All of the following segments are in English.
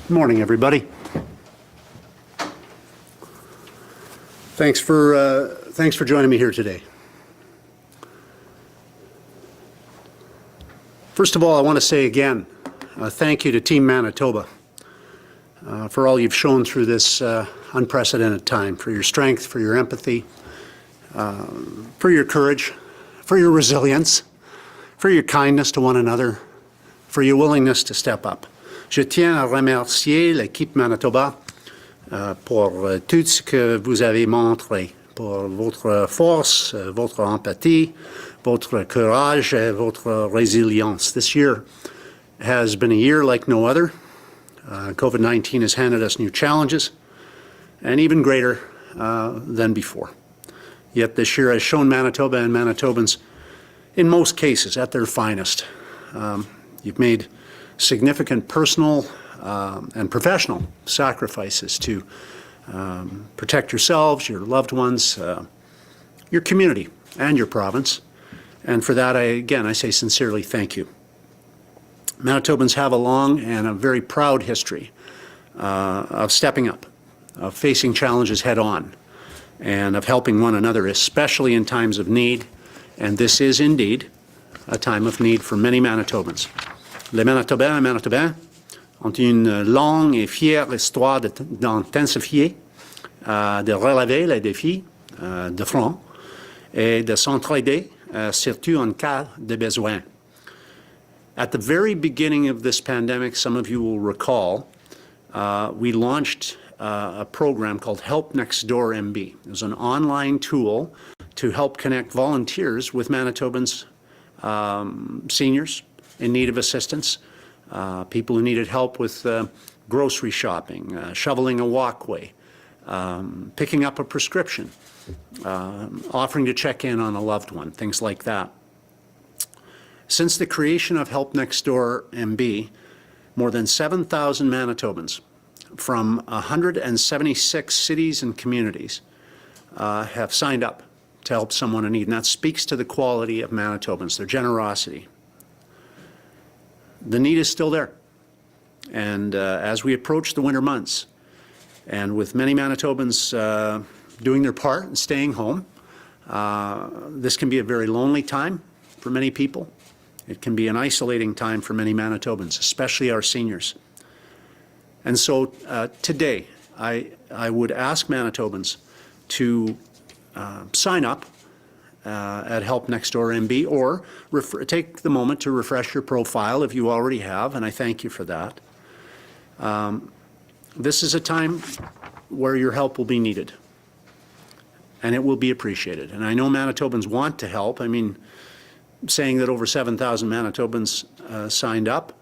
Good morning, everybody. Thanks for joining me here today. First of all, I want to say again, thank you to Team Manitoba for all you've shown through this unprecedented time, for your strength, for your empathy, for your courage, for your resilience, for your kindness to one another, for your willingness to step up. Je tiens à remercier l'équipe Manitoba pour tout ce que vous avez montré, pour votre force, votre empathie, votre courage, et votre résilience. This year has been a year like no other. COVID-19 has handed us new challenges, and even greater than before. Yet this year has shown Manitoba and Manitobans, in most cases, at their finest. You've made significant personal and professional sacrifices to protect yourselves, your loved ones, your community, and your province. And for that, I say sincerely thank you. Manitobans have a long and a very proud history of stepping up, of facing challenges head on, and of helping one another, especially in times of need. And this is indeed a time of need for many Manitobans. Les Manitobains et Manitobains ont une longue et fière histoire d'intensifier, de relever les défis de front et de s'entraider, surtout en cas de besoin. At the very beginning of this pandemic, some of you will recall, we launched a program called HelpNextDoorMB. It was an online tool to help connect volunteers with Manitobans, seniors in need of assistance, people who needed help with grocery shopping, shoveling a walkway, picking up a prescription, offering to check in on a loved one, things like that. Since the creation of HelpNextDoorMB, more than 7,000 Manitobans from 176 cities and communities have signed up to help someone in need, and that speaks to the quality of Manitobans, their generosity. The need is still there, and as we approach the winter months, and with many Manitobans doing their part and staying home, this can be a very lonely time for many people. It can be an isolating time for many Manitobans, especially our seniors. And so today, I would ask Manitobans to sign up at HelpNextDoorMB, or take the moment to refresh your profile if you already have, and I thank you for that. This is a time where your help will be needed, and it will be appreciated. And I know Manitobans want to help. I mean, saying that over 7,000 Manitobans signed up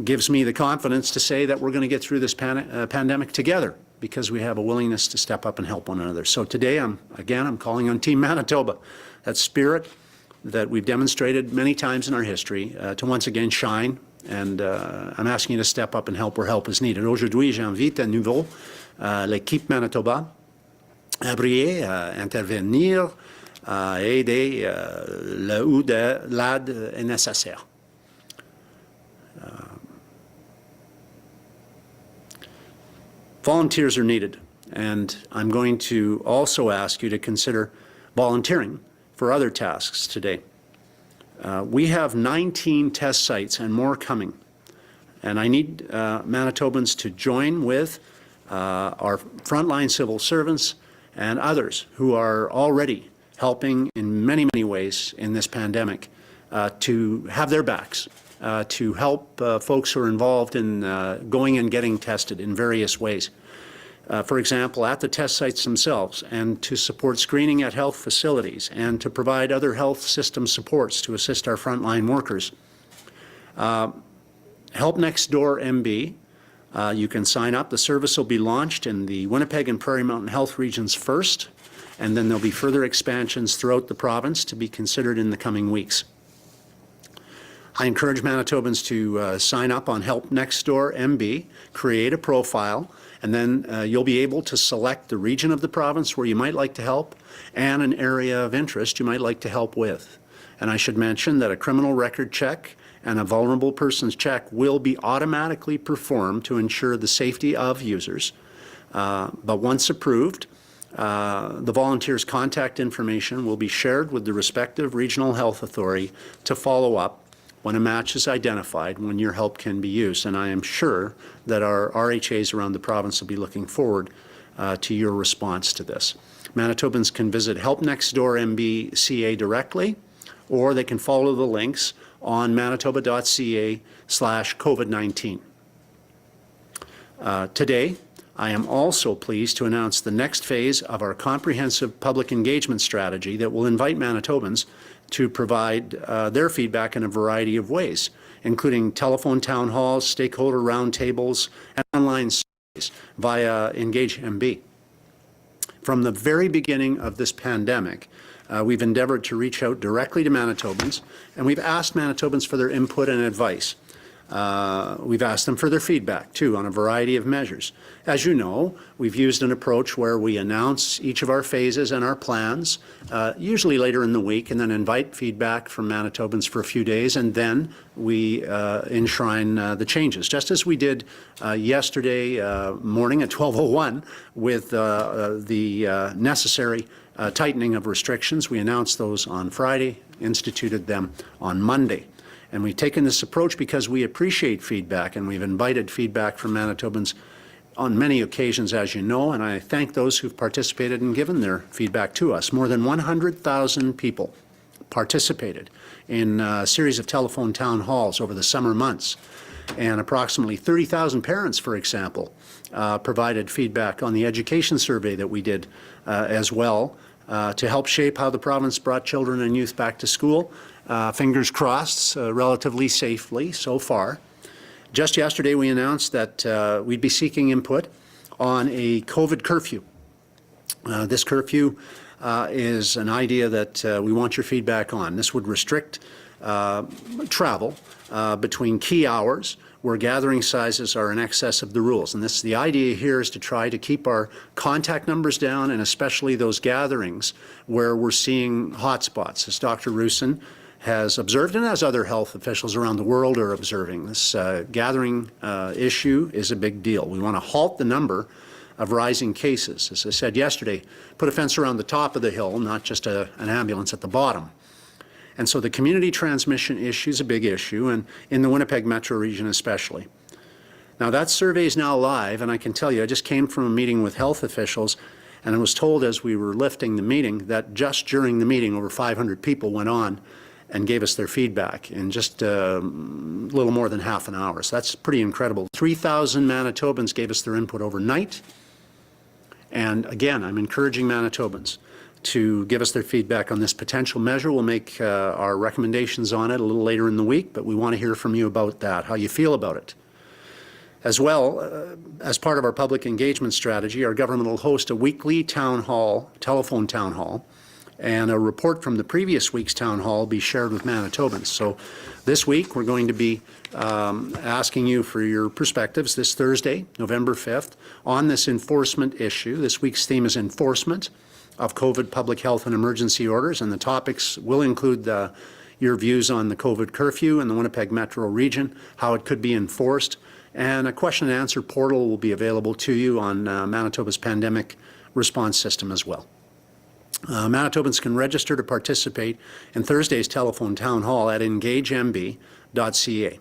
gives me the confidence to say that we're going to get through this pandemic together, because we have a willingness to step up and help one another. So today, I'm calling on Team Manitoba, that spirit that we've demonstrated many times in our history, to once again shine, and I'm asking you to step up and help where help is needed. Aujourd'hui, j'invite à nouveau l'équipe Manitoba à briller, à intervenir, à aider là où de l'aide est nécessaire. Volunteers are needed, and I'm going to also ask you to consider volunteering for other tasks today. We have 19 test sites and more coming, and I need Manitobans to join with our frontline civil servants and others who are already helping in many, many ways in this pandemic to have their backs, to help folks who are involved in going and getting tested in various ways. For example, at the test sites themselves, and to support screening at health facilities, and to provide other health system supports to assist our frontline workers. HelpNextDoorMB, you can sign up. The service will be launched in the Winnipeg and Prairie Mountain Health regions first, and then there'll be further expansions throughout the province to be considered in the coming weeks. I encourage Manitobans to sign up on HelpNextDoorMB, create a profile, and then you'll be able to select the region of the province where you might like to help and an area of interest you might like to help with. And I should mention that a criminal record check and a vulnerable persons check will be automatically performed to ensure the safety of users. But once approved, the volunteer's contact information will be shared with the respective regional health authority to follow up when a match is identified, when your help can be used. And I am sure that our RHAs around the province will be looking forward to your response to this. Manitobans can visit HelpNextDoorMB CA directly, or they can follow the links on manitoba.ca/COVID-19. Today, I am also pleased to announce the next phase of our comprehensive public engagement strategy that will invite Manitobans to provide their feedback in a variety of ways, including telephone town halls, stakeholder roundtables, and online surveys via EngageMB. From the very beginning of this pandemic, we've endeavored to reach out directly to Manitobans, and we've asked Manitobans for their input and advice. We've asked them for their feedback, too, on a variety of measures. As you know, we've used an approach where we announce each of our phases and our plans, usually later in the week, and then invite feedback from Manitobans for a few days, and then we enshrine the changes, just as we did yesterday morning at 12:01 with the necessary tightening of restrictions. We announced those on Friday, instituted them on Monday. And we've taken this approach because we appreciate feedback, and we've invited feedback from Manitobans on many occasions, as you know, and I thank those who've participated and given their feedback to us. More than 100,000 people participated in a series of telephone town halls over the summer months, and approximately 30,000 parents, for example, provided feedback on the education survey that we did as well to help shape how the province brought children and youth back to school. Fingers crossed, relatively safely so far. Just yesterday we announced that we'd be seeking input on a COVID curfew. This curfew is an idea that we want your feedback on. This would restrict travel between key hours where gathering sizes are in excess of the rules. And the idea here is to try to keep our contact numbers down, and especially those gatherings where we're seeing hotspots, as Dr. Roussin has observed, and as other health officials around the world are observing. This gathering issue is a big deal. We want to halt the number of rising cases. As I said yesterday, put a fence around the top of the hill, not just an ambulance at the bottom. And so the community transmission issue is a big issue, and in the Winnipeg metro region especially. Now that survey is now live, and I can tell you, I just came from a meeting with health officials, and I was told as we were lifting the meeting that just during the meeting over 500 people went on and gave us their feedback in just a little more than half an hour. So that's pretty incredible. 3,000 Manitobans gave us their input overnight. And again, I'm encouraging Manitobans to give us their feedback on this potential measure. We'll make our recommendations on it a little later in the week, but we want to hear from you about that, how you feel about it. As well, as part of our public engagement strategy, our government will host a weekly town hall, telephone town hall, and a report from the previous week's town hall will be shared with Manitobans. So this week we're going to be asking you for your perspectives this Thursday, November 5th, on this enforcement issue. This week's theme is enforcement of COVID public health and emergency orders, and the topics will include your views on the COVID curfew in the Winnipeg metro region, how it could be enforced, and a question and answer portal will be available to you on Manitoba's pandemic response system as well. Manitobans can register to participate in Thursday's telephone town hall at engagemb.ca.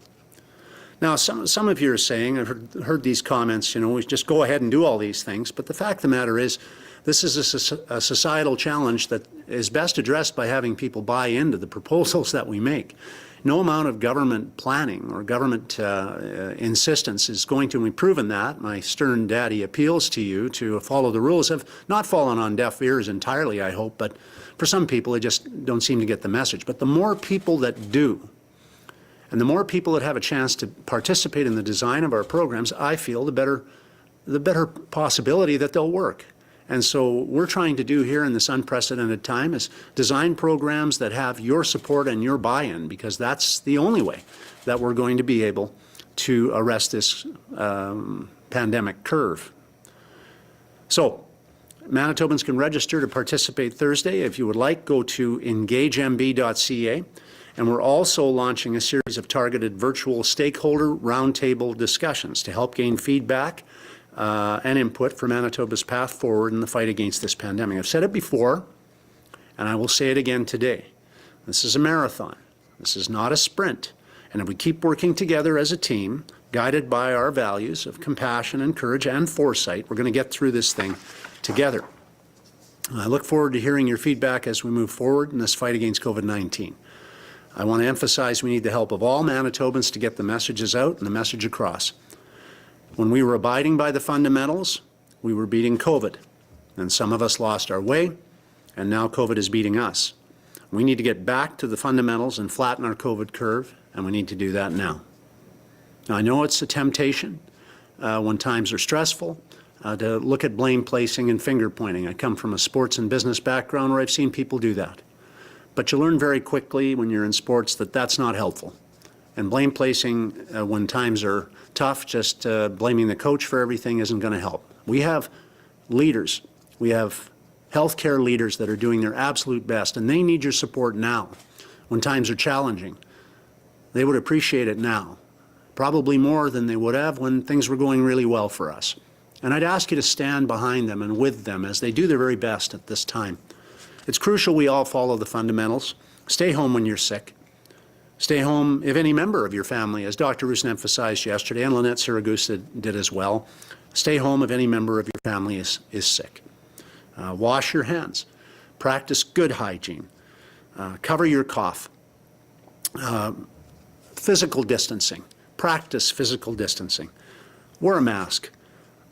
Now, some of you are saying, I've heard these comments, you know, we just go ahead and do all these things, but the fact of the matter is, this is a societal challenge that is best addressed by having people buy into the proposals that we make. No amount of government planning or government insistence is going to, and we've proven that. My stern daddy appeals to you to follow the rules have not fallen on deaf ears entirely, I hope, but for some people they just don't seem to get the message. But the more people that do, and the more people that have a chance to participate in the design of our programs, I feel the better possibility that they'll work. And so we're trying to do here in this unprecedented time is design programs that have your support and your buy-in, because that's the only way that we're going to be able to arrest this pandemic curve. So Manitobans can register to participate Thursday. If you would like, go to engagemb.ca And we're also launching a series of targeted virtual stakeholder roundtable discussions to help gain feedback and input for Manitoba's path forward in the fight against this pandemic. I've said it before, and I will say it again today. This is a marathon. This is not a sprint. And if we keep working together as a team, guided by our values of compassion and courage and foresight, we're going to get through this thing together. I look forward to hearing your feedback as we move forward in this fight against COVID-19. I want to emphasize we need the help of all Manitobans to get the messages out and the message across. When we were abiding by the fundamentals, we were beating COVID. And some of us lost our way, and now COVID is beating us. We need to get back to the fundamentals and flatten our COVID curve, and we need to do that now. Now, I know it's a temptation when times are stressful to look at blame placing and finger pointing. I come from a sports and business background where I've seen people do that. But you learn very quickly when you're in sports that that's not helpful. And blame placing when times are tough, just blaming the coach for everything isn't going to help. We have leaders. We have healthcare leaders that are doing their absolute best, and they need your support now when times are challenging. They would appreciate it now, probably more than they would have when things were going really well for us. And I'd ask you to stand behind them and with them as they do their very best at this time. It's crucial we all follow the fundamentals. Stay home when you're sick. Stay home if any member of your family, as Dr. Roussin emphasized yesterday, and Lynette Siragusa did as well. Stay home if any member of your family is sick. Wash your hands. Practice good hygiene. Cover your cough. Physical distancing. Practice physical distancing. Wear a mask.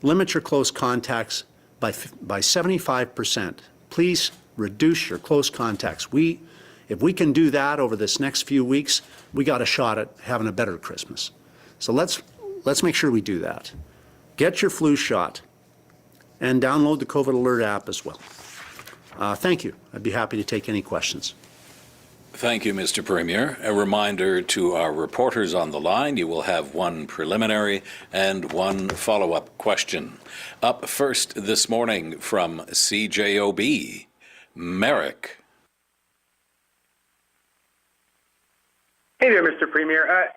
Limit your close contacts by 75%. Please reduce your close contacts. If we can do that over this next few weeks, we got a shot at having a better Christmas. So let's make sure we do that. Get your flu shot and download the COVID Alert app as well. Thank you. I'd be happy to take any questions. Thank you, Mr. Premier. A reminder to our reporters on the line, you will have one preliminary and one follow-up question. Up first this morning from CJOB, Merrick. Hey there, Mr. Premier.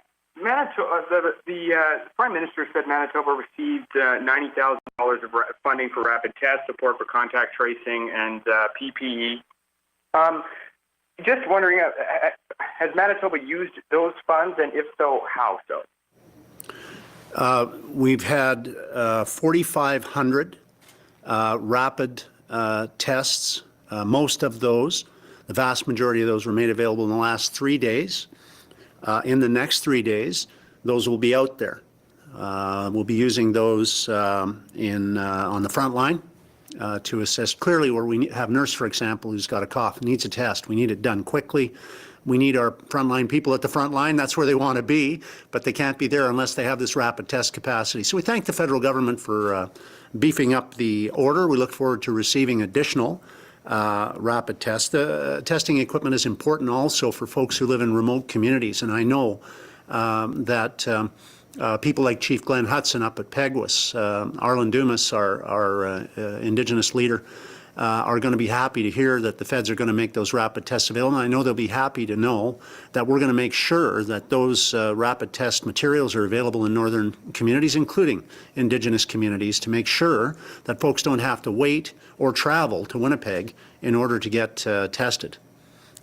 Manitoba, the Prime Minister said Manitoba received $90,000 of funding for rapid test support for contact tracing and PPE. Just wondering, has Manitoba used those funds, and if so, how so? We've had 4,500 rapid tests. Most of those, the vast majority of those, were made available in the last 3 days. In the next 3 days, those will be out there. We'll be using those on the front line to assist. Clearly, where we have a nurse, for example, who's got a cough, needs a test. We need it done quickly. We need our frontline people at the front line. That's where they want to be, but they can't be there unless they have this rapid test capacity. So we thank the federal government for beefing up the order. We look forward to receiving additional rapid tests. The testing equipment is important also for folks who live in remote communities, and I know that people like Chief Glenn Hudson up at Peguis, Arlen Dumas, our Indigenous leader, are going to be happy to hear that the feds are going to make those rapid tests available. And I know they'll be happy to know that we're going to make sure that those rapid test materials are available in northern communities, including Indigenous communities, to make sure that folks don't have to wait or travel to Winnipeg in order to get tested.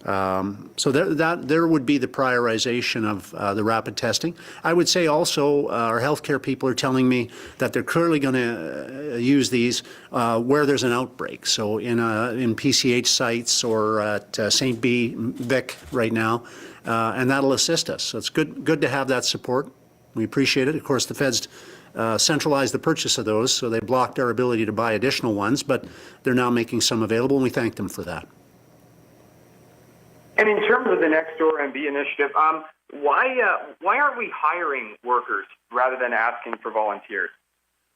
So there would be the prioritization of the rapid testing. I would say also our healthcare people are telling me that they're clearly going to use these where there's an outbreak. So in PCH sites or at St. Vic right now, and that'll assist us. So it's good to have that support. We appreciate it. Of course, the feds centralized the purchase of those, so they blocked our ability to buy additional ones, but they're now making some available, and we thank them for that. And in terms of the NextDoorMB initiative, why aren't we hiring workers rather than asking for volunteers?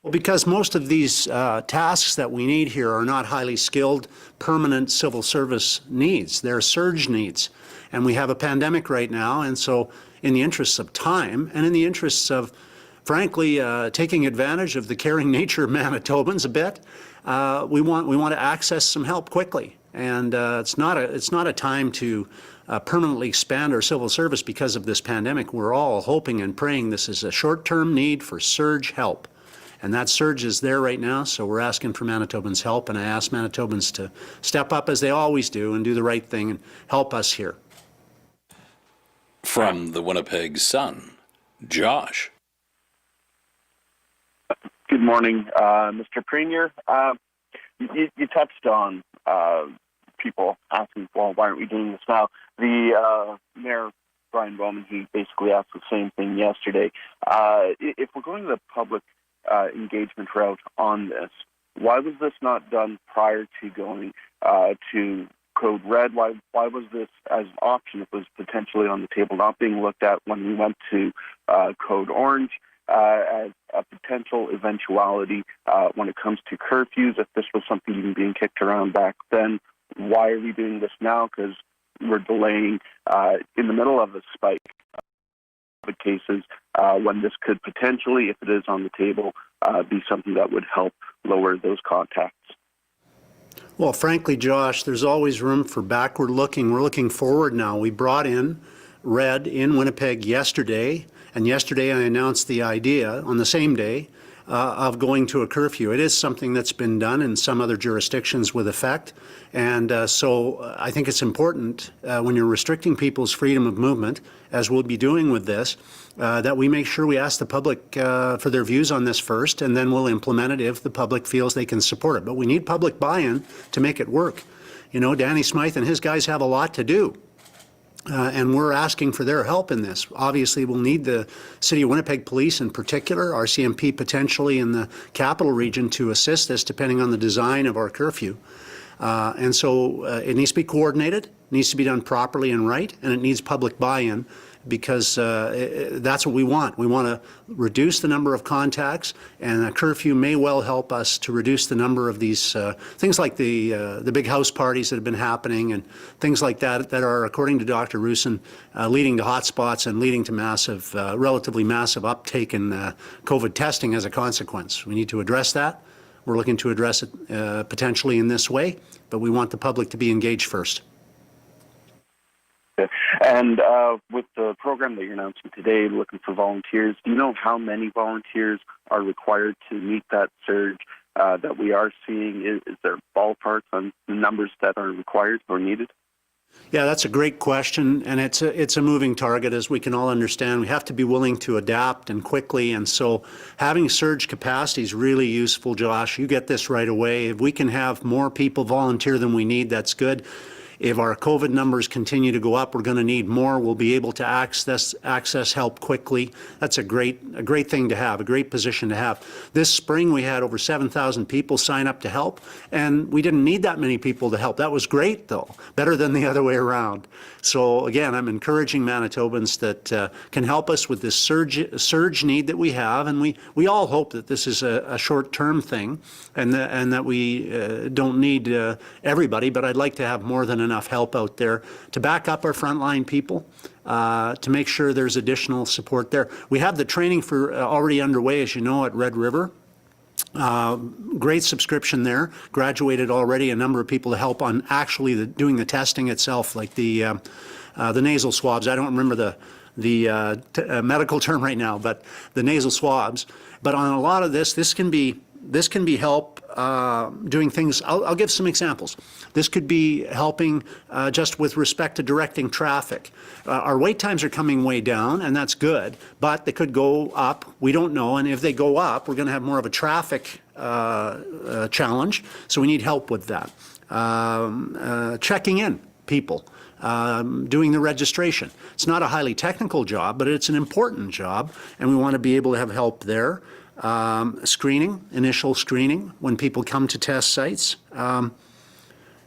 Well, because most of these tasks that we need here are not highly skilled, permanent civil service needs. They're surge needs. And we have a pandemic right now, and so in the interests of time and in the interests of, frankly, taking advantage of the caring nature of Manitobans a bit, we want to access some help quickly. And it's not a time to permanently expand our civil service because of this pandemic. We're all hoping and praying this is a short-term need for surge help. And that surge is there right now, so we're asking for Manitobans' help, and I ask Manitobans to step up as they always do and do the right thing and help us here. From the Winnipeg Sun, Josh. Good morning, Mr. Premier. You touched on people asking, well, why aren't we doing this now? The Mayor, Brian Bowman, he basically asked the same thing yesterday. If we're going the public engagement route on this, why was this not done prior to going to Code Red? Why was this as an option? It was potentially on the table, not being looked at when we went to Code Orange as a potential eventuality when it comes to curfews. If this was something even being kicked around back then, why are we doing this now? Because we're delaying in the middle of a spike of cases when this could potentially, if it is on the table, be something that would help lower those contacts. Well, frankly, Josh, there's always room for backward looking. We're looking forward now. We brought in Red in Winnipeg yesterday, and yesterday I announced the idea on the same day of going to a curfew. It is something that's been done in some other jurisdictions with effect, and so I think it's important when you're restricting people's freedom of movement, as we'll be doing with this, that we make sure we ask the public for their views on this first, and then we'll implement it if the public feels they can support it. But we need public buy-in to make it work. You know, Danny Smythe and his guys have a lot to do. And we're asking for their help in this. Obviously, we'll need the City of Winnipeg Police in particular, RCMP potentially in the capital region to assist us depending on the design of our curfew. And so it needs to be coordinated, needs to be done properly and right, and it needs public buy-in because that's what we want. We want to reduce the number of contacts, and a curfew may well help us to reduce the number of these things like the big house parties that have been happening and things like that that are, according to Dr. Rusin, leading to hotspots and leading to massive, relatively massive uptake in COVID testing as a consequence. We need to address that. We're looking to address it potentially in this way, but we want the public to be engaged first. And with the program that you're announcing today, looking for volunteers, do you know how many volunteers are required to meet that surge that we are seeing? Is there ballpark on the numbers that are required or needed? Yeah, that's a great question, and it's a moving target, as we can all understand. We have to be willing to adapt and quickly, and so having surge capacity is really useful, Josh. You get this right away. If we can have more people volunteer than we need, that's good. If our COVID numbers continue to go up, we're going to need more. We'll be able to access help quickly. That's a great thing to have, a great position to have. This spring, we had over 7,000 people sign up to help, and we didn't need that many people to help. That was great, though, better than the other way around. So again, I'm encouraging Manitobans that can help us with this surge need that we have, and we all hope that this is a short-term thing, and that we don't need everybody, but I'd like to have more than enough help out there to back up our frontline people, to make sure there's additional support there. We have the training for already underway, as you know, at Red River. Great subscription there. Graduated already a number of people to help on actually doing the testing itself, like the nasal swabs. I don't remember the medical term right now, but the nasal swabs. But on a lot of this can be help doing things. I'll give some examples. This could be helping just with respect to directing traffic. Our wait times are coming way down, and that's good, but they could go up. We don't know, and if they go up, we're going to have more of a traffic challenge, so we need help with that. Checking in people. Doing the registration. It's not a highly technical job, but it's an important job, and we want to be able to have help there. Screening, initial screening when people come to test sites.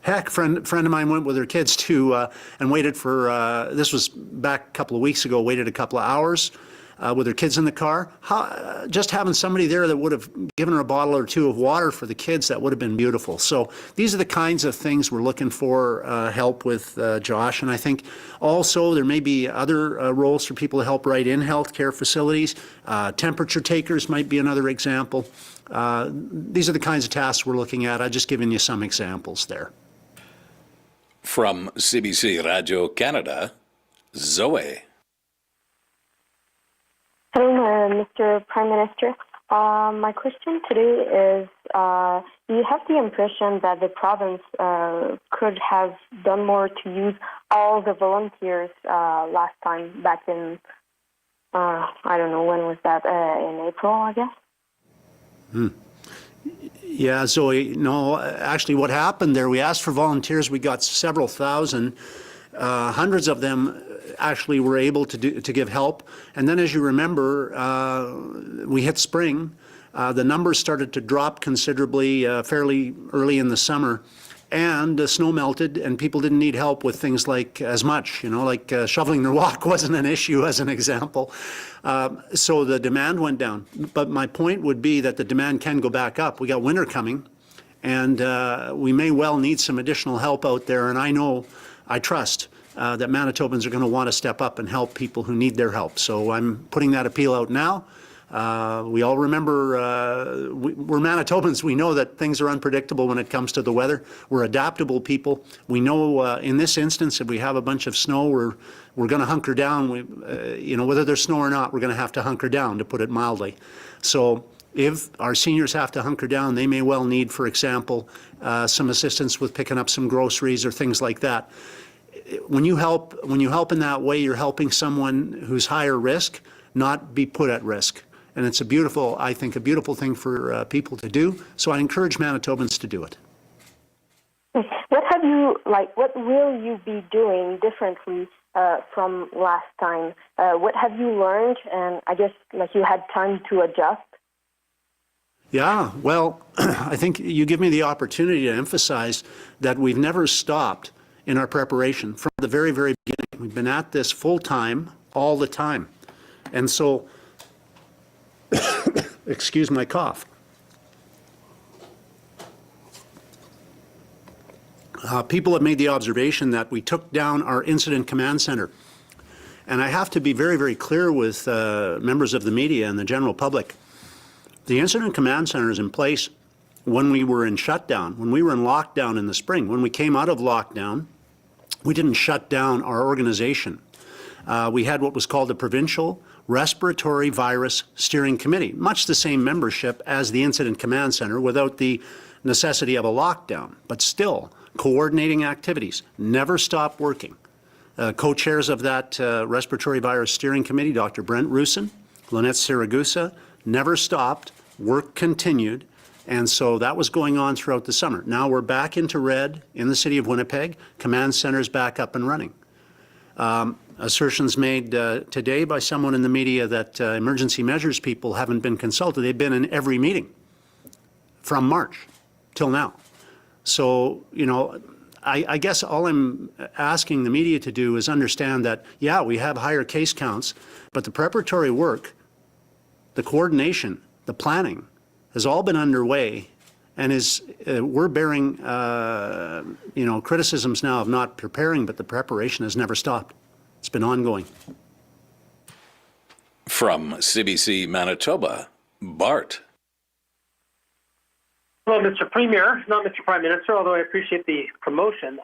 Heck, friend of mine went with her kids to and waited for, this was back a couple of weeks ago, waited a couple of hours with her kids in the car. Just having somebody there that would have given her a bottle or two of water for the kids, that would have been beautiful. So these are the kinds of things we're looking for help with, Josh. And I think also there may be other roles for people to help right in healthcare facilities. Temperature takers might be another example. These are the kinds of tasks we're looking at. I've just given you some examples there. From CBC Radio Canada, Zoe. Hello, Mr. Prime Minister. My question today is, you have the impression that the province could have done more to use all the volunteers last time, back in, I don't know, when was that, in April, I guess? Yeah, Zoe, no, actually what happened there, we asked for volunteers, we got several thousand, hundreds of them actually were able to give help. And then as you remember, we hit spring, the numbers started to drop considerably fairly early in the summer, and the snow melted and people didn't need help with things like as much, like shoveling their walk wasn't an issue as an example. So the demand went down. But my point would be that the demand can go back up. We got winter coming, and we may well need some additional help out there, and I trust that Manitobans are going to want to step up and help people who need their help. So I'm putting that appeal out now. We all remember, we're Manitobans. We know that things are unpredictable when it comes to the weather. We're adaptable people. We know in this instance, if we have a bunch of snow, we're going to hunker down. Whether there's snow or not, we're going to have to hunker down, to put it mildly. So if our seniors have to hunker down, they may well need, for example, some assistance with picking up some groceries or things like that. When you help in that way, you're helping someone who's higher risk not be put at risk. And it's I think a beautiful thing for people to do. So I encourage Manitobans to do it. What will you be doing differently from last time? What have you learned? And I guess you had time to adjust. Yeah, well, I think you give me the opportunity to emphasize that we've never stopped in our preparation from the very, very beginning. We've been at this full time, all the time. And so, excuse my cough. People have made the observation that we took down our incident command center. And I have to be very, very clear with members of the media and the general public. The incident command center is in place when we were in shutdown, when we were in lockdown in the spring. When we came out of lockdown, we didn't shut down our organization. We had what was called the Provincial Respiratory Virus Steering Committee, much the same membership as the Incident Command Center without the necessity of a lockdown, but still coordinating activities, never stopped working. Co-chairs of that Respiratory Virus Steering Committee, Dr. Brent Rusin, Lynette Siragusa, never stopped, work continued, and so that was going on throughout the summer. Now we're back into red in the city of Winnipeg, command center's back up and running. Assertions made today by someone in the media that emergency measures people haven't been consulted. They've been in every meeting from March till now. So, I guess all I'm asking the media to do is understand that, yeah, we have higher case counts, but the preparatory work, the coordination, the planning has all been underway, and we're bearing, criticisms now of not preparing, but the preparation has never stopped. It's been ongoing. From CBC Manitoba, Bart. Hello, Mr. Premier, not Mr. Prime Minister, although I appreciate the promotion.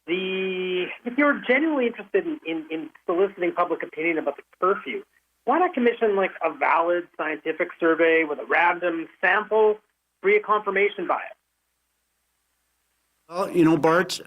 If you're genuinely interested in soliciting public opinion about the curfew, why not commission a valid scientific survey with a random sample, free of confirmation bias? Well, Bart,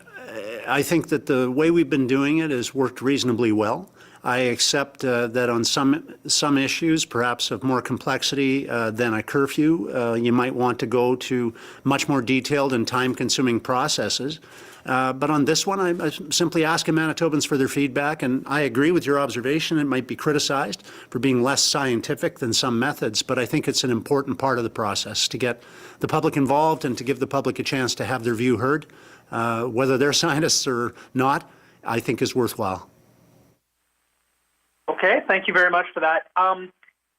I think that the way we've been doing it has worked reasonably well. I accept that on some issues, perhaps of more complexity than a curfew, you might want to go to much more detailed and time-consuming processes. But on this one, I'm simply asking Manitobans for their feedback, and I agree with your observation. It might be criticized for being less scientific than some methods, but I think it's an important part of the process to get the public involved and to give the public a chance to have their view heard. Whether they're scientists or not, I think is worthwhile. Okay, thank you very much for that.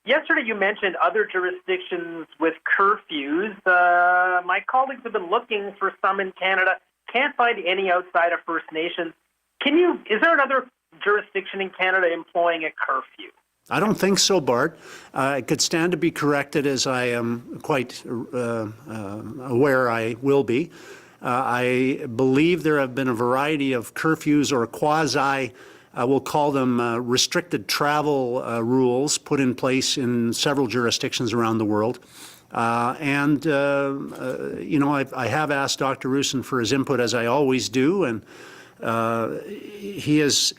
Yesterday you mentioned other jurisdictions with curfews. My colleagues have been looking for some in Canada. Can't find any outside of First Nations. Is there another jurisdiction in Canada employing a curfew? I don't think so, Bart. It could stand to be corrected, as I am quite aware I will be. I believe there have been a variety of curfews or quasi, we'll call them restricted travel rules put in place in several jurisdictions around the world. You know, I have asked Dr. Roussin for his input, as I always do, and he has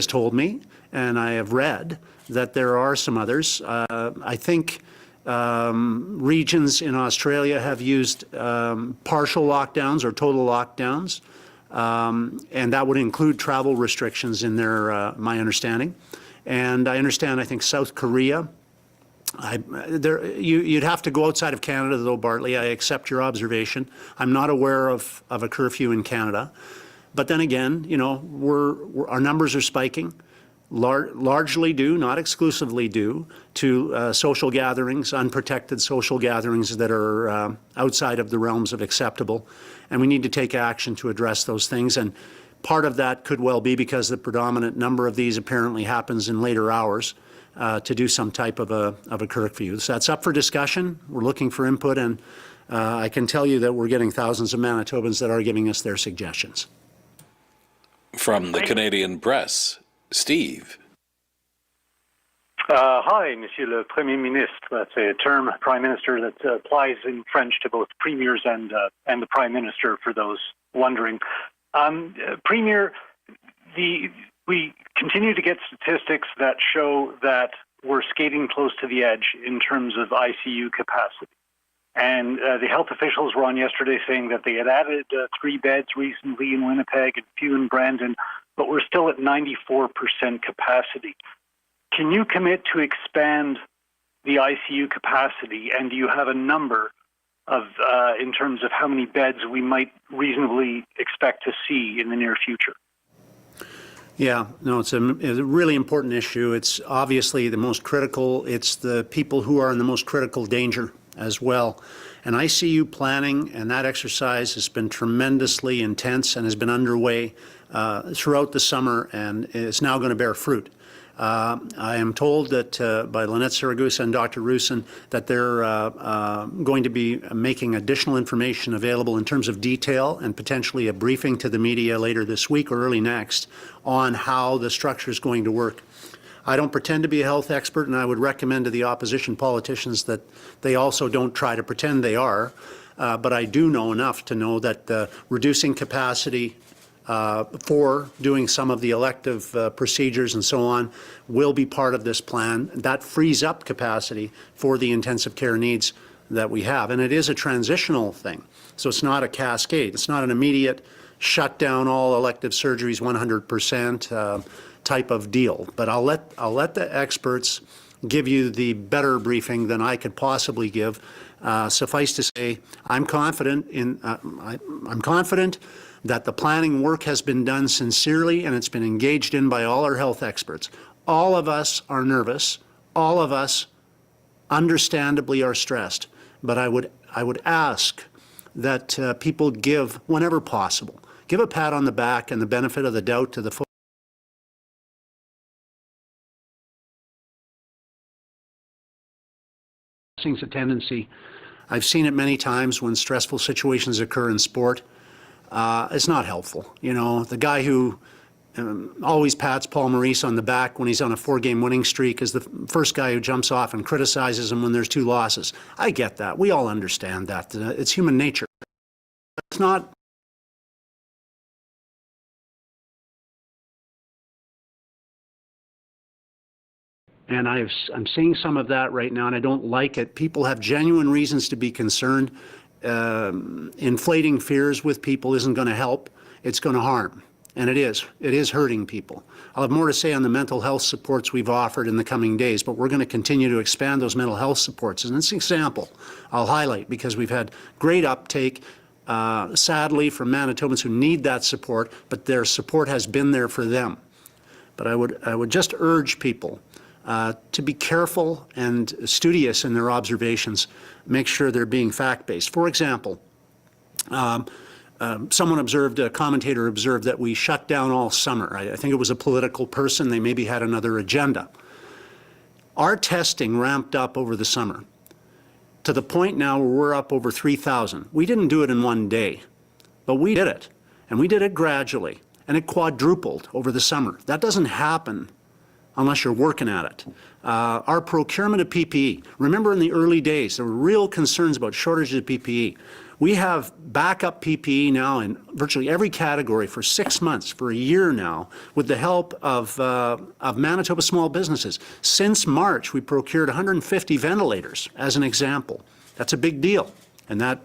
told me, and I have read, that there are some others. I think regions in Australia have used partial lockdowns or total lockdowns, and that would include travel restrictions in their, my understanding. And I understand, I think South Korea, you'd have to go outside of Canada, though, Bartley. I accept your observation. I'm not aware of a curfew in Canada. But then again, you know, our numbers are spiking, largely due, not exclusively due, to social gatherings, unprotected social gatherings that are outside of the realms of acceptable. And we need to take action to address those things. And part of that could well be because the predominant number of these apparently happens in later hours. To do some type of a curfew. So that's up for discussion. We're looking for input, and I can tell you that we're getting thousands of Manitobans that are giving us their suggestions. From the Canadian Press, Steve. Hi, Monsieur le Premier Ministre. That's a term, Prime Minister, that applies in French to both premiers and the Prime Minister, for those wondering. Premier, we continue to get statistics that show that we're skating close to the edge in terms of ICU capacity. And the health officials were on yesterday saying that they had added 3 beds recently in Winnipeg and a few in Brandon, but we're still at 94% capacity. Can you commit to expand the ICU capacity, and do you have a number of in terms of how many beds we might reasonably expect to see in the near future? Yeah, no, it's a really important issue. It's obviously the most critical. It's the people who are in the most critical danger as well. And ICU planning and that exercise has been tremendously intense and has been underway throughout the summer, and is now going to bear fruit. I am told that by Lynette Siragusa and Dr. Roussin that they're going to be making additional information available in terms of detail and potentially a briefing to the media later this week or early next on how the structure is going to work. I don't pretend to be a health expert, and I would recommend to the opposition politicians that they also don't try to pretend they are, but I do know enough to know that reducing capacity for doing some of the elective procedures and so on will be part of this plan. That frees up capacity for the intensive care needs that we have. And it is a transitional thing. So it's not a cascade. It's not an immediate shut down all elective surgeries 100% type of deal. But I'll let the experts give you the better briefing than I could possibly give. Suffice to say, I'm confident that the planning work has been done sincerely, and it's been engaged in by all our health experts. All of us are nervous. All of us understandably are stressed. But I would ask that people give, whenever possible, give a pat on the back and the benefit of the doubt to the folks. It's a tendency. I've seen it many times when stressful situations occur in sport. It's not helpful. You know, the guy who always pats Paul Maurice on the back when he's on a 4-game winning streak is the first guy who jumps off and criticizes him when there's 2 losses. I get that. We all understand that. It's human nature. It's not. And I'm seeing some of that right now, and I don't like it. People have genuine reasons to be concerned. Inflating fears with people isn't going to help. It's going to harm. And it is hurting people. I'll have more to say on the mental health supports we've offered in the coming days, but we're going to continue to expand those mental health supports. And it's an example I'll highlight because we've had great uptake, sadly, from Manitobans who need that support, but their support has been there for them. But I would just urge people to be careful and studious in their observations, make sure they're being fact-based. For example, someone observed, a commentator observed that we shut down all summer. I think it was a political person. They maybe had another agenda. Our testing ramped up over the summer to the point now where we're up over 3,000. We didn't do it in one day, but we did it, and we did it gradually, and it quadrupled over the summer. That doesn't happen unless you're working at it. Our procurement of PPE, remember in the early days, there were real concerns about shortages of PPE. We have backup PPE now in virtually every category for 6 months, for a year now, with the help of Manitoba small businesses. Since March, we procured 150 ventilators, as an example. That's a big deal. And that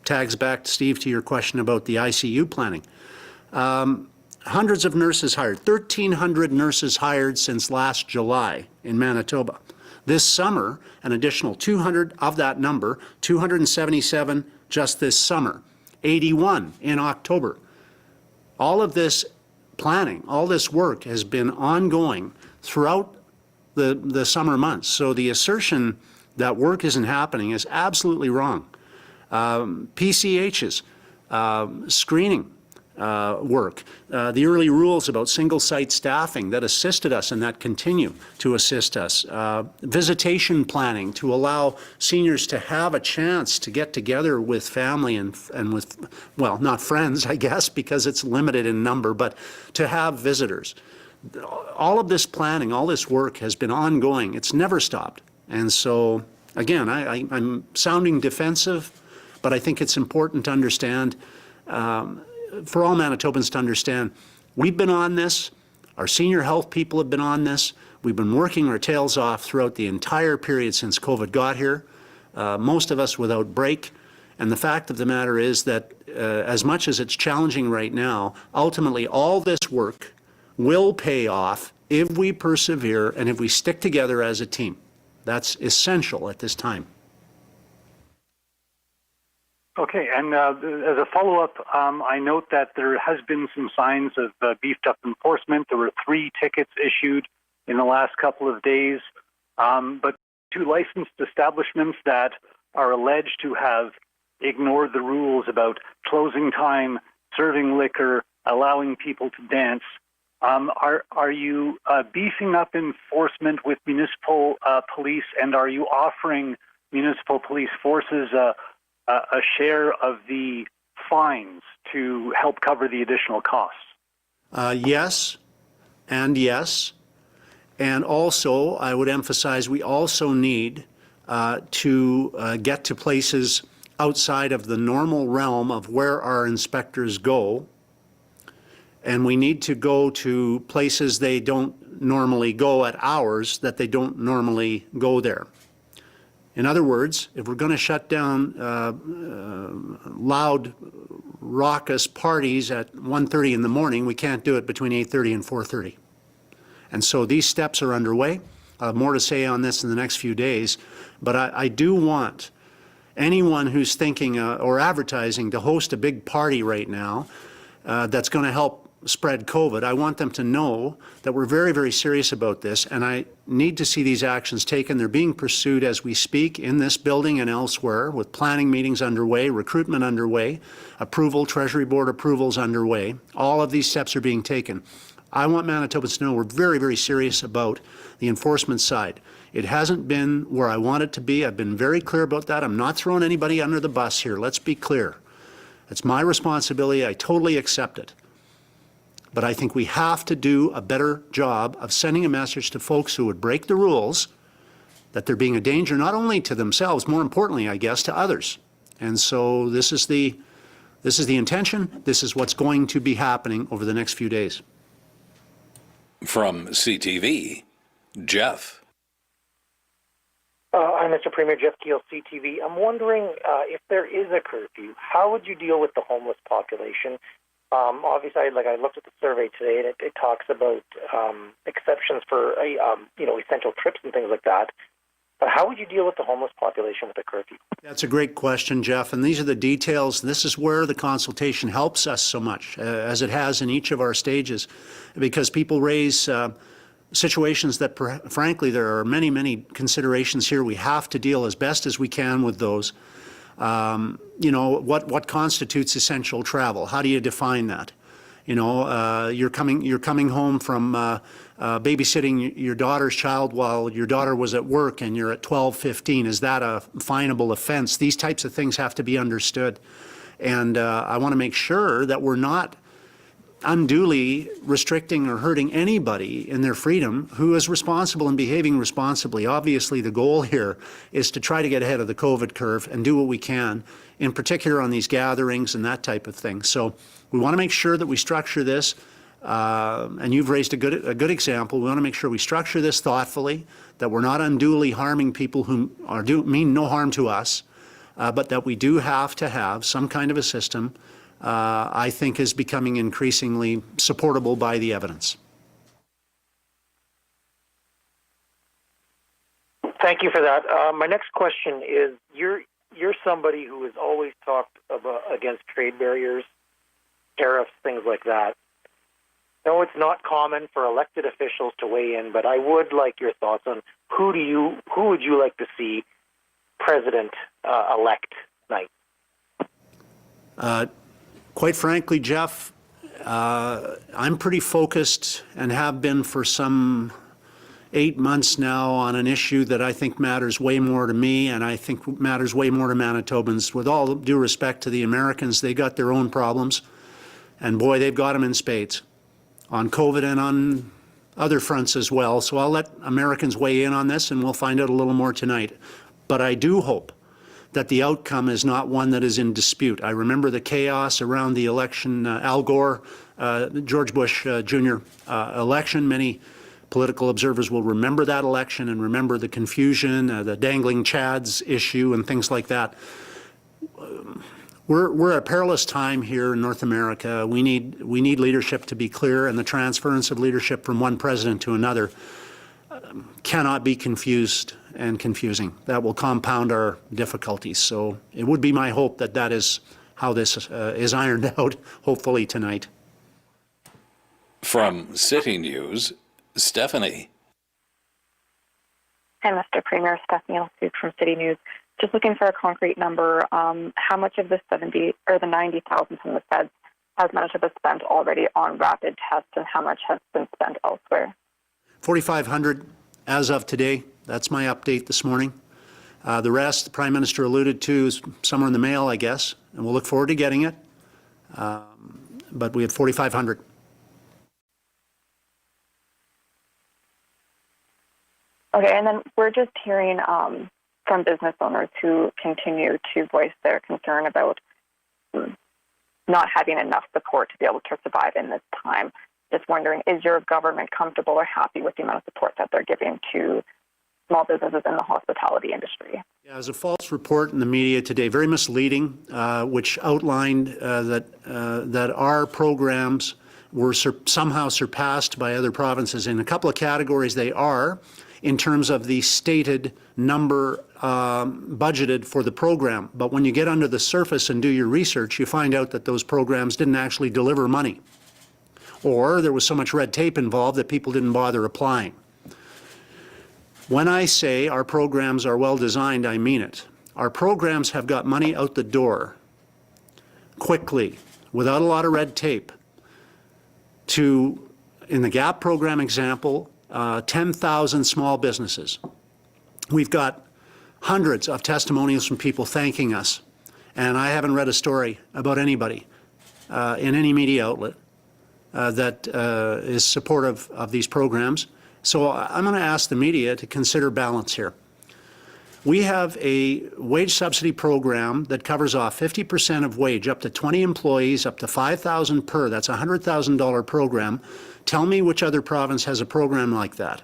tags back, Steve, to your question about the ICU planning. Hundreds of nurses hired, 1,300 nurses hired since last July in Manitoba. This summer, an additional 200 of that number, 277 just this summer, 81 in October. All of this planning, all this work has been ongoing throughout the summer months. So the assertion that work isn't happening is absolutely wrong. PCHs, screening, work, the early rules about single-site staffing that assisted us and that continue to assist us, visitation planning to allow seniors to have a chance to get together with family and with, well, not friends, I guess, because it's limited in number, but to have visitors. All of this planning, all this work has been ongoing. It's never stopped. And so, again, I'm sounding defensive, but I think it's important to understand for all Manitobans to understand, we've been on this, our senior health people have been on this, we've been working our tails off throughout the entire period since COVID got here, most of us without break, and the fact of the matter is that as much as it's challenging right now, ultimately all this work will pay off if we persevere and if we stick together as a team. That's essential at this time. Okay, and as a follow-up, I note that there has been some signs of beefed-up enforcement. There were 3 tickets issued in the last couple of days, but 2 licensed establishments that are alleged to have ignored the rules about closing time, serving liquor, allowing people to dance. Are you beefing up enforcement with municipal police, and are you offering municipal police forces a share of the fines to help cover the additional costs? Yes, and yes. And also, I would emphasize, we also need to get to places outside of the normal realm of where our inspectors go. And we need to go to places they don't normally go at hours that they don't normally go there. In other words, if we're going to shut down loud, raucous parties at 1:30 in the morning, we can't do it between 8:30 and 4:30. And so these steps are underway. I'll have more to say on this in the next few days, but I do want anyone who's thinking or advertising to host a big party right now that's going to help spread COVID, I want them to know that we're very, very serious about this, and I need to see these actions taken. They're being pursued as we speak in this building and elsewhere, with planning meetings underway, recruitment underway, approval, Treasury Board approvals underway. All of these steps are being taken. I want Manitobans to know we're very, very serious about the enforcement side. It hasn't been where I want it to be. I've been very clear about that. I'm not throwing anybody under the bus here. Let's be clear. It's my responsibility. I totally accept it. But I think we have to do a better job of sending a message to folks who would break the rules that they're being a danger not only to themselves, more importantly, I guess, to others. And so this is the intention. This is what's going to be happening over the next few days. From CTV, Jeff. Hi, Mr. Premier, Jeff Keel, CTV. I'm wondering if there is a curfew, how would you deal with the homeless population? Obviously, I looked at the survey today, and it talks about exceptions for essential trips and things like that. But how would you deal with the homeless population with a curfew? That's a great question, Jeff, and these are the details. This is where the consultation helps us so much, as it has in each of our stages, because people raise situations that, frankly, there are many, many considerations here. We have to deal as best as we can with those. What constitutes essential travel? How do you define that? You're coming home from babysitting your daughter's child while your daughter was at work and you're at 12:15. Is that a finable offense? These types of things have to be understood. And I want to make sure that we're not unduly restricting or hurting anybody in their freedom who is responsible and behaving responsibly. Obviously, the goal here is to try to get ahead of the COVID curve and do what we can, in particular on these gatherings and that type of thing. So we want to make sure that we structure this, and you've raised a good example. We want to make sure we structure this thoughtfully, that we're not unduly harming people who mean no harm to us, but that we do have to have some kind of a system I think is becoming increasingly supportable by the evidence. Thank you for that. My next question is, you're somebody who has always talked against trade barriers, tariffs, things like that. No, it's not common for elected officials to weigh in, but I would like your thoughts on who would you like to see president elect tonight? Quite frankly, Jeff, I'm pretty focused and have been for some 8 months now on an issue that I think matters way more to me and I think matters way more to Manitobans. With all due respect to the Americans, they got their own problems, and boy, they've got them in spades on COVID and on other fronts as well. So I'll let Americans weigh in on this and we'll find out a little more tonight. But I do hope that the outcome is not one that is in dispute. I remember the chaos around the election, Al Gore, George Bush Jr. Election. Many political observers will remember that election and remember the confusion, the dangling chads issue and things like that. We're at a perilous time here in North America. We need leadership to be clear, and the transference of leadership from one president to another cannot be confused and confusing. That will compound our difficulties. So it would be my hope that that is how this is ironed out, hopefully tonight. From City News, Stephanie. Hi, Mr. Premier. Stephanie Elsuk from City News. Just looking for a concrete number. How much of the 70 or the 90,000 from the feds has Manitoba spent already on rapid tests, and how much has been spent elsewhere? 4,500 as of today. That's my update this morning. The rest, the Prime Minister alluded to, is somewhere in the mail, I guess, and we'll look forward to getting it. But we have 4,500. Okay, and then we're just hearing from business owners who continue to voice their concern about not having enough support to be able to survive in this time. Just wondering, is your government comfortable or happy with the amount of support that they're giving to small businesses in the hospitality industry? Yeah, there's a false report in the media today, very misleading, which outlined that our programs were somehow surpassed by other provinces. In a couple of categories they are, in terms of the stated number budgeted for the program. But when you get under the surface and do your research, you find out that those programs didn't actually deliver money. Or there was so much red tape involved that people didn't bother applying. When I say our programs are well designed, I mean it. Our programs have got money out the door quickly, without a lot of red tape, to, in the GAP program example, 10,000 small businesses. We've got hundreds of testimonials from people thanking us, and I haven't read a story about anybody in any media outlet that is supportive of these programs. So I'm going to ask the media to consider balance here. We have a wage subsidy program that covers off 50% of wage, up to 20 employees, up to $5,000 per. That's a $100,000 program. Tell me which other province has a program like that,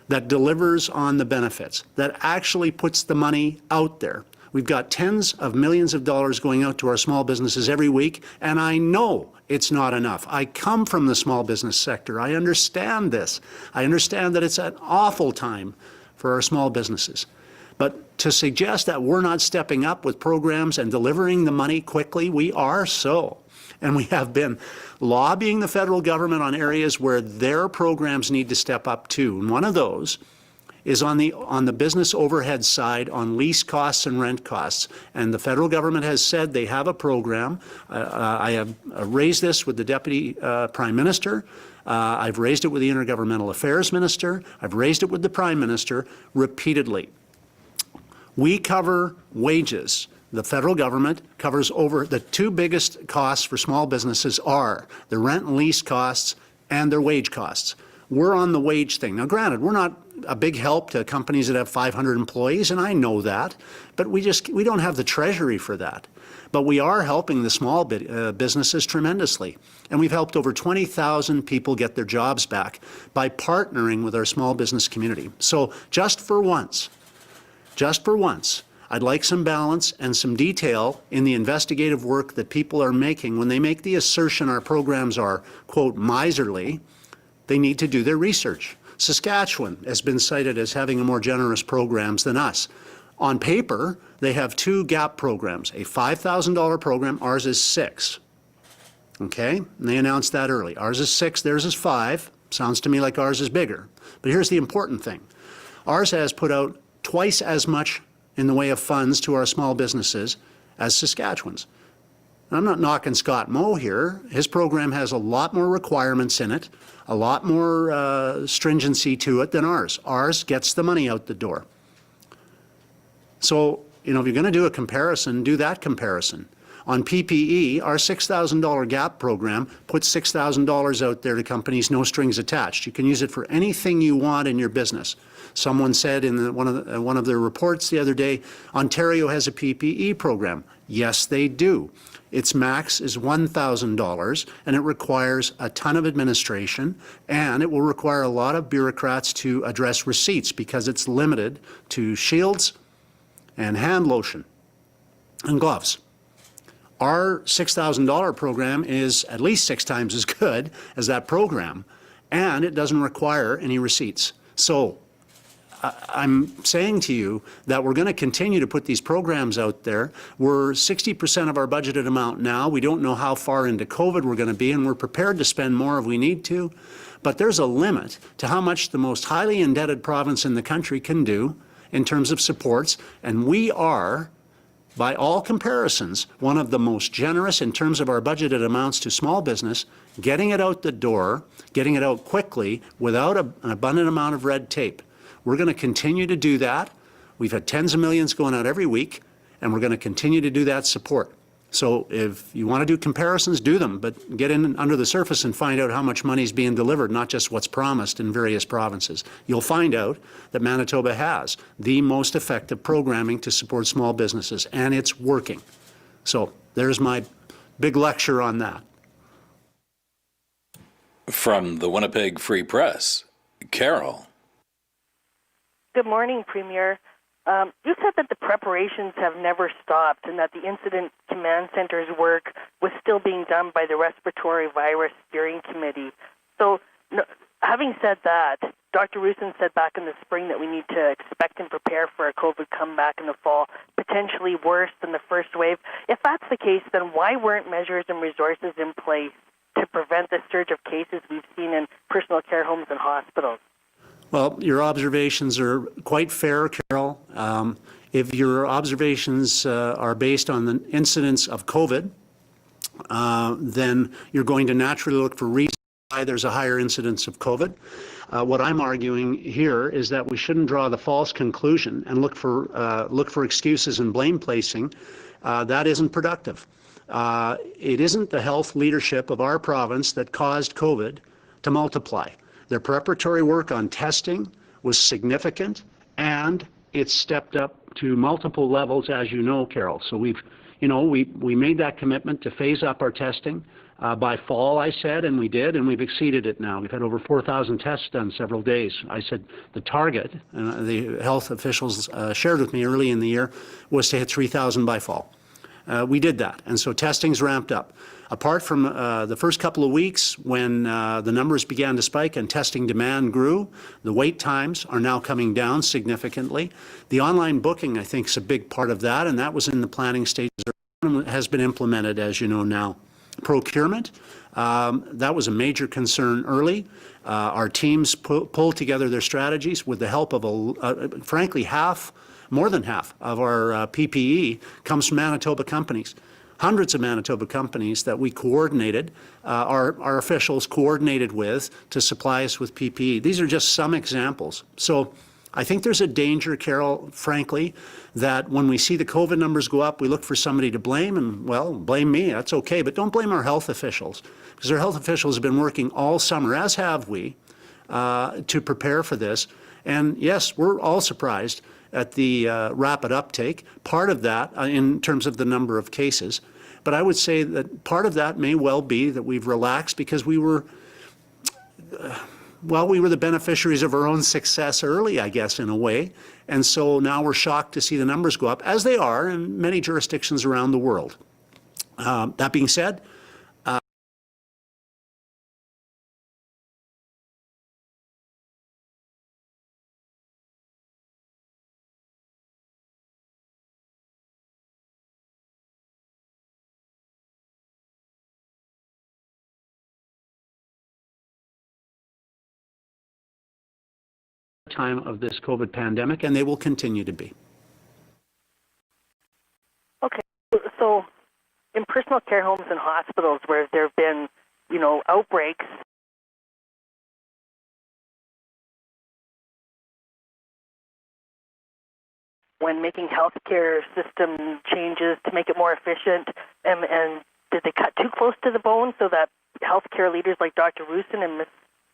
that delivers on the benefits, that actually puts the money out there. We've got tens of millions of dollars going out to our small businesses every week, and I know it's not enough. I come from the small business sector. I understand this. I understand that it's an awful time for our small businesses. But to suggest that we're not stepping up with programs and delivering the money quickly, we are so. And we have been lobbying the federal government on areas where their programs need to step up too. And one of those is on the business overhead side on lease costs and rent costs. And the federal government has said they have a program. I have raised this with the Deputy Prime Minister. I've raised it with the Intergovernmental Affairs Minister. I've raised it with the Prime Minister repeatedly. We cover wages. The federal government covers over the two biggest costs for small businesses are the rent and lease costs and their wage costs. We're on the wage thing. Now, granted, we're not a big help to companies that have 500 employees, and I know that, but we don't have the treasury for that. But we are helping the small businesses tremendously. And we've helped over 20,000 people get their jobs back by partnering with our small business community. So just for once, I'd like some balance and some detail in the investigative work that people are making when they make the assertion our programs are, quote, miserly. They need to do their research. Saskatchewan has been cited as having more generous programs than us. On paper, they have two GAP programs, a $5,000 program, ours is $6,000. Okay, and they announced that early. Ours is $6,000, theirs is $5,000. Sounds to me like ours is bigger. But here's the important thing. Ours has put out twice as much in the way of funds to our small businesses as Saskatchewan's. And I'm not knocking Scott Moe here. His program has a lot more requirements in it, a lot more stringency to it than ours. Ours gets the money out the door. So, if you're going to do a comparison, do that comparison. On PPE, our $6,000 GAP program puts $6,000 out there to companies, no strings attached. You can use it for anything you want in your business. Someone said in one of their reports the other day, Ontario has a PPE program. Yes, they do. Its max is $1,000, and it requires a ton of administration, and it will require a lot of bureaucrats to address receipts because it's limited to shields and hand lotion and gloves. Our $6,000 program is at least 6 times as good as that program, and it doesn't require any receipts. So I'm saying to you that we're going to continue to put these programs out there. We're 60% of our budgeted amount now. We don't know how far into COVID we're going to be, and we're prepared to spend more if we need to. But there's a limit to how much the most highly indebted province in the country can do in terms of supports, and we are, by all comparisons, one of the most generous in terms of our budgeted amounts to small business, getting it out the door, getting it out quickly without an abundant amount of red tape. We're going to continue to do that. We've had tens of millions going out every week, and we're going to continue to do that support. So if you want to do comparisons, do them, but get in under the surface and find out how much money is being delivered, not just what's promised in various provinces. You'll find out that Manitoba has the most effective programming to support small businesses, and it's working. So there's my big lecture on that. From the Winnipeg Free Press, Carol. Good morning, Premier. You said that the preparations have never stopped and that the Incident Command Center's work was still being done by the Respiratory Virus Steering Committee. So, having said that, Dr. Roussin said back in the spring that we need to expect and prepare for a COVID comeback in the fall, potentially worse than the first wave. If that's the case, then why weren't measures and resources in place to prevent the surge of cases we've seen in personal care homes and hospitals? Well, your observations are quite fair, Carol. If your observations are based on the incidence of COVID, then you're going to naturally look for reasons why there's a higher incidence of COVID. What I'm arguing here is that we shouldn't draw the false conclusion and look for excuses and blame placing. That isn't productive. It isn't the health leadership of our province that caused COVID to multiply. Their preparatory work on testing was significant, and it's stepped up to multiple levels, as you know, Carol. So we made that commitment to phase up our testing by fall, I said, and we did, and we've exceeded it now. We've had over 4,000 tests done several days. I said the target, the health officials shared with me early in the year, was to hit 3,000 by fall. We did that, and so testing's ramped up. Apart from the first couple of weeks when the numbers began to spike and testing demand grew, the wait times are now coming down significantly. The online booking, I think, is a big part of that, and that was in the planning stages, has been implemented, as you know now. procurement. That was a major concern early. Our teams pulled together their strategies with the help of, frankly, more than half of our PPE comes from Manitoba companies. Hundreds of Manitoba companies that we coordinated, our officials coordinated with to supply us with PPE. These are just some examples. So I think there's a danger, Carol, frankly, that when we see the COVID numbers go up, we look for somebody to blame, and, well, blame me, that's okay, but don't blame our health officials, because our health officials have been working all summer, as have we, to prepare for this. And yes, we're all surprised at the rapid uptake, part of that in terms of the number of cases. But I would say that part of that may well be that we've relaxed because we were the beneficiaries of our own success early, I guess, in a way. And so now we're shocked to see the numbers go up, as they are in many jurisdictions around the world. That being said, time of this COVID pandemic, and they will continue to be. Okay, so in personal care homes and hospitals where there have been, outbreaks, when making healthcare system changes to make it more efficient, and did they cut too close to the bone so that healthcare leaders like Dr. Roussin and Ms.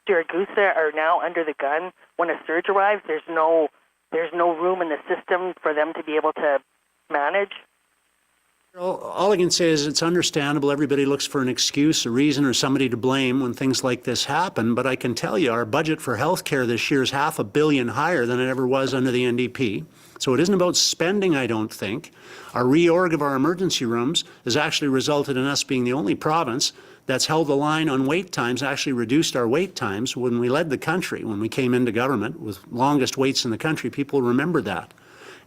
Siragusa are now under the gun when a surge arrives? There's no room in the system for them to be able to manage. All I can say is it's understandable. Everybody looks for an excuse, a reason, or somebody to blame when things like this happen. But I can tell you our budget for healthcare this year is $500 million higher than it ever was under the NDP. So it isn't about spending, I don't think. Our reorg of our emergency rooms has actually resulted in us being the only province that's held the line on wait times, actually reduced our wait times when we led the country, when we came into government with longest waits in the country. People remember that.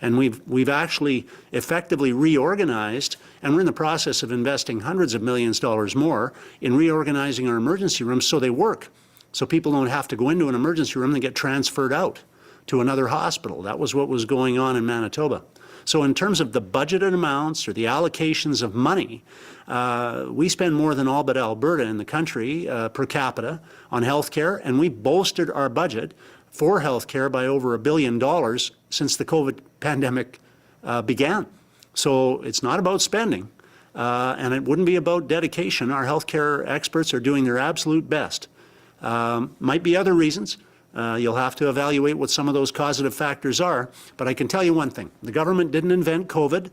And we've actually effectively reorganized, and we're in the process of investing hundreds of millions of dollars more in reorganizing our emergency rooms so they work. So people don't have to go into an emergency room and get transferred out to another hospital. That was what was going on in Manitoba. So in terms of the budgeted amounts or the allocations of money, we spend more than all but Alberta in the country per capita on healthcare, and we bolstered our budget for healthcare by over $1 billion since the COVID pandemic began. So it's not about spending, and it wouldn't be about dedication. Our healthcare experts are doing their absolute best. Might be other reasons. You'll have to evaluate what some of those causative factors are, but I can tell you one thing. The government didn't invent COVID.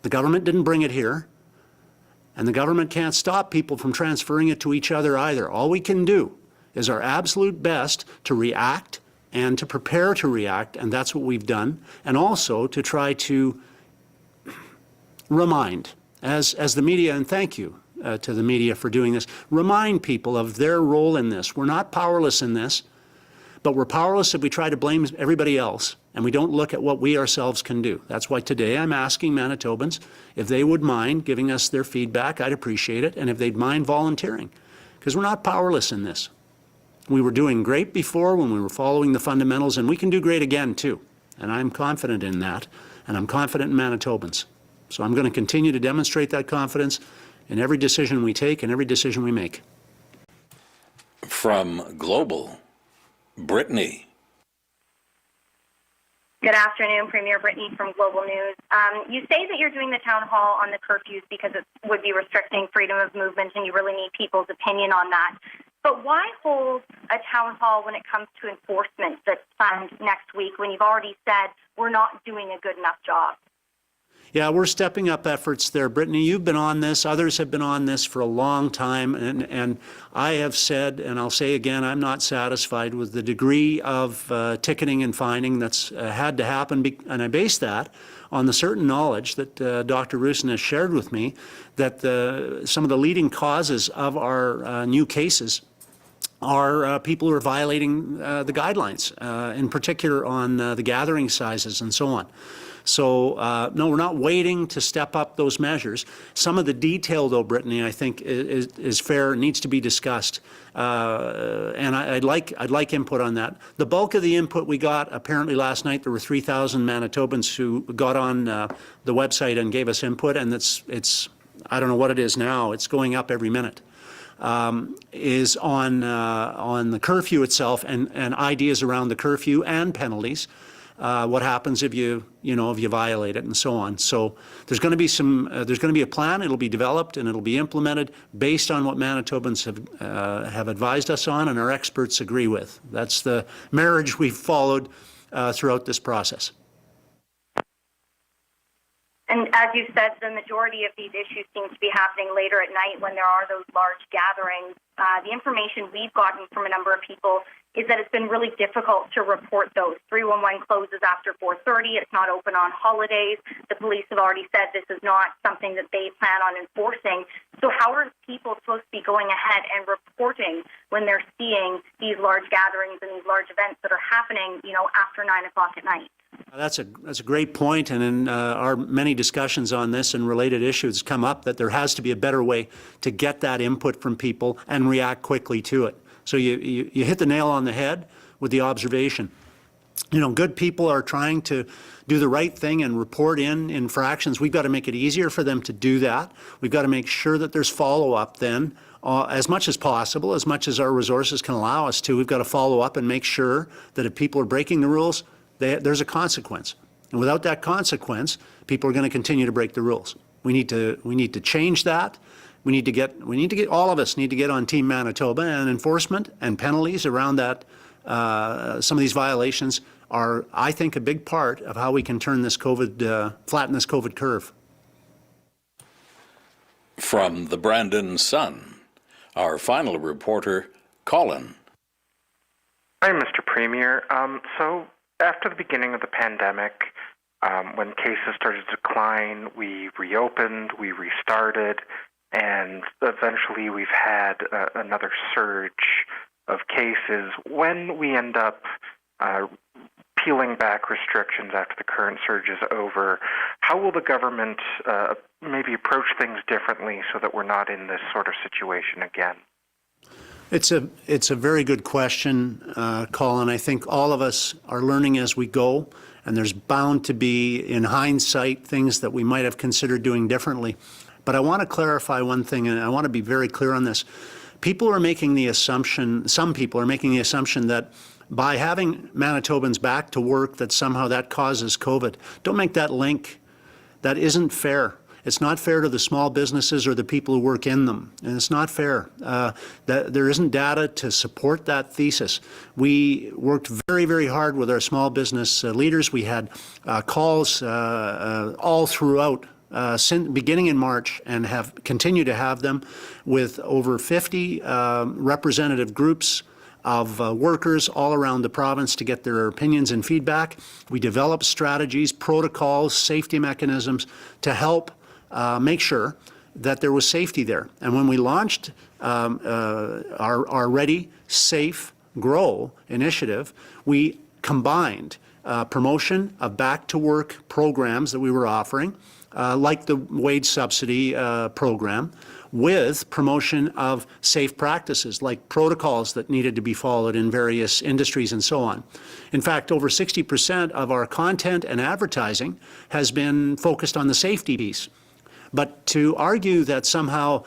The government didn't bring it here. And the government can't stop people from transferring it to each other either. All we can do is our absolute best to react and to prepare to react, and that's what we've done, and also to try to remind, as the media, and thank you to the media for doing this, remind people of their role in this. We're not powerless in this, but we're powerless if we try to blame everybody else and we don't look at what we ourselves can do. That's why today I'm asking Manitobans if they would mind giving us their feedback. I'd appreciate it, and if they'd mind volunteering, because we're not powerless in this. We were doing great before when we were following the fundamentals, and we can do great again too. And I'm confident in that, and I'm confident in Manitobans. So I'm going to continue to demonstrate that confidence in every decision we take and every decision we make. From Global, Brittany. Good afternoon, Premier Brittany from Global News. You say that you're doing the town hall on the curfews because it would be restricting freedom of movement, and you really need people's opinion on that. But why hold a town hall when it comes to enforcement that's planned next week when you've already said we're not doing a good enough job? Yeah, we're stepping up efforts there. Brittany, you've been on this. Others have been on this for a long time. And I have said, and I'll say again, I'm not satisfied with the degree of ticketing and fining that's had to happen. And I base that on the certain knowledge that Dr. Roussin has shared with me that some of the leading causes of our new cases are people who are violating the guidelines, in particular on the gathering sizes and so on. So, no, we're not waiting to step up those measures. Some of the detail, though, Brittany, I think is fair, needs to be discussed, and I'd like input on that. The bulk of the input we got, apparently last night, there were 3,000 Manitobans who got on the website and gave us input, and it's I don't know what it is now. It's going up every minute. Is on the curfew itself and ideas around the curfew and penalties. What happens if you violate it and so on. So there's going to be there's going to be a plan. It'll be developed and it'll be implemented based on what Manitobans have advised us on and our experts agree with. That's the marriage we've followed throughout this process. And as you said, the majority of these issues seem to be happening later at night when there are those large gatherings. The information we've gotten from a number of people is that it's been really difficult to report those. 311 closes after 4:30. It's not open on holidays. The police have already said this is not something that they plan on enforcing. So how are people supposed to be going ahead and reporting when they're seeing these large gatherings and these large events that are happening, after 9 o'clock at night? That's a great point, and in our many discussions on this and related issues come up that there has to be a better way to get that input from people and react quickly to it. So you hit the nail on the head with the observation. Good people are trying to do the right thing and report in infractions. We've got to make it easier for them to do that. We've got to make sure that there's follow-up then, as much as possible, as much as our resources can allow us to. We've got to follow up and make sure that if people are breaking the rules, there's a consequence. And without that consequence, people are going to continue to break the rules. We need to change that. We need to get all of us need to get on Team Manitoba, and enforcement and penalties around that. Some of these violations are, I think, a big part of how we can turn this flatten this COVID curve. From the Brandon Sun, our final reporter, Colin. Hi, Mr. Premier. So after the beginning of the pandemic, when cases started to decline, we reopened, we restarted, and eventually we've had another surge of cases. When we end up peeling back restrictions after the current surge is over, how will the government maybe approach things differently so that we're not in this sort of situation again? It's a very good question, Colin. I think all of us are learning as we go, and there's bound to be, in hindsight, things that we might have considered doing differently. But I want to clarify one thing, and I want to be very clear on this. Some people are making the assumption that by having Manitobans back to work, that somehow that causes COVID. Don't make that link. That isn't fair. It's not fair to the small businesses or the people who work in them, and it's not fair. There isn't data to support that thesis. We worked very, very hard with our small business leaders. We had calls all throughout, beginning in March, and have continued to have them with over 50 representative groups of workers all around the province to get their opinions and feedback. We developed strategies, protocols, safety mechanisms to help make sure that there was safety there. And when we launched our Ready, Safe, Grow initiative, we combined promotion of back-to-work programs that we were offering, like the wage subsidy program, with promotion of safe practices, like protocols that needed to be followed in various industries and so on. In fact, over 60% of our content and advertising has been focused on the safety piece. But to argue that somehow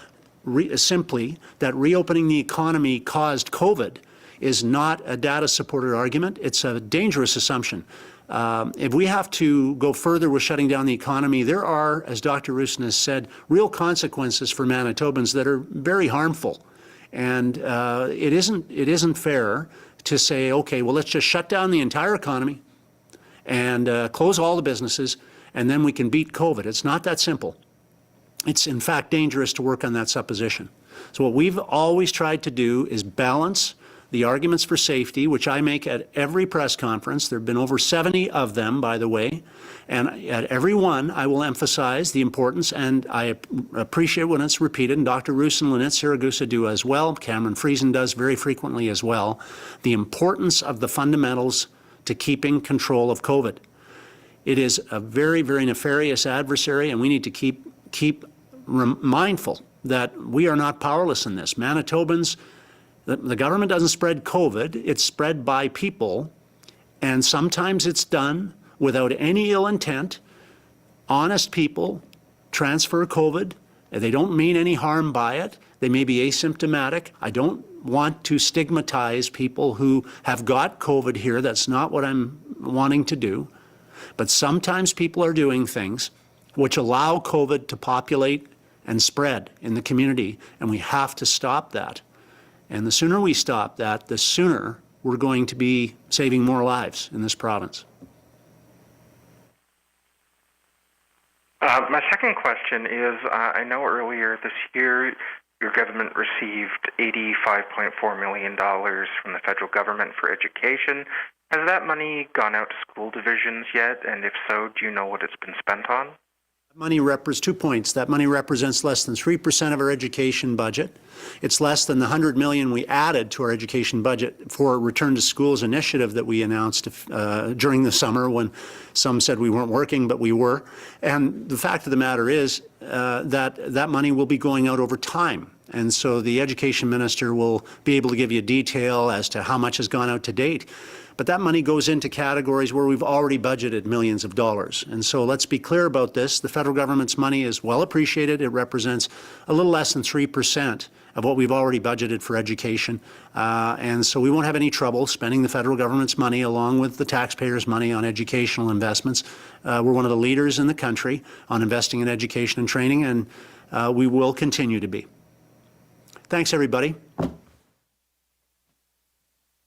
simply that reopening the economy caused COVID is not a data-supported argument. It's a dangerous assumption. If we have to go further with shutting down the economy, there are, as Dr. Roussin has said, real consequences for Manitobans that are very harmful. And it isn't fair to say, okay, well, let's just shut down the entire economy and close all the businesses, and then we can beat COVID. It's not that simple. It's, in fact, dangerous to work on that supposition. So what we've always tried to do is balance the arguments for safety, which I make at every press conference. There have been over 70 of them, by the way. And at every one, I will emphasize the importance, and I appreciate when it's repeated, and Dr. Roos and Lynette Siragusa do as well, Cameron Friesen does very frequently as well, the importance of the fundamentals to keeping control of COVID. It is a very, very nefarious adversary, and we need to keep mindful that we are not powerless in this. Manitobans, the government doesn't spread COVID, it's spread by people, and sometimes it's done without any ill intent. Honest people transfer COVID, and they don't mean any harm by it. They may be asymptomatic. I don't want to stigmatize people who have got COVID here. That's not what I'm wanting to do. But sometimes people are doing things which allow COVID to populate and spread in the community, and we have to stop that. And the sooner we stop that, the sooner we're going to be saving more lives in this province. My second question is, I know earlier this year your government received $85.4 million from the federal government for education. Has that money gone out to school divisions yet? And if so, do you know what it's been spent on? Money represents 2 points. That money represents less than 3% of our education budget. It's less than the $100 million we added to our education budget for a Return to Schools initiative that we announced during the summer when some said we weren't working, but we were. And the fact of the matter is that money will be going out over time. And so the education minister will be able to give you detail as to how much has gone out to date. But that money goes into categories where we've already budgeted millions of dollars. And so let's be clear about this. The federal government's money is well appreciated. It represents a little less than 3% of what we've already budgeted for education. And so we won't have any trouble spending the federal government's money along with the taxpayers' money on educational investments. We're one of the leaders in the country on investing in education and training, and we will continue to be. Thanks, everybody.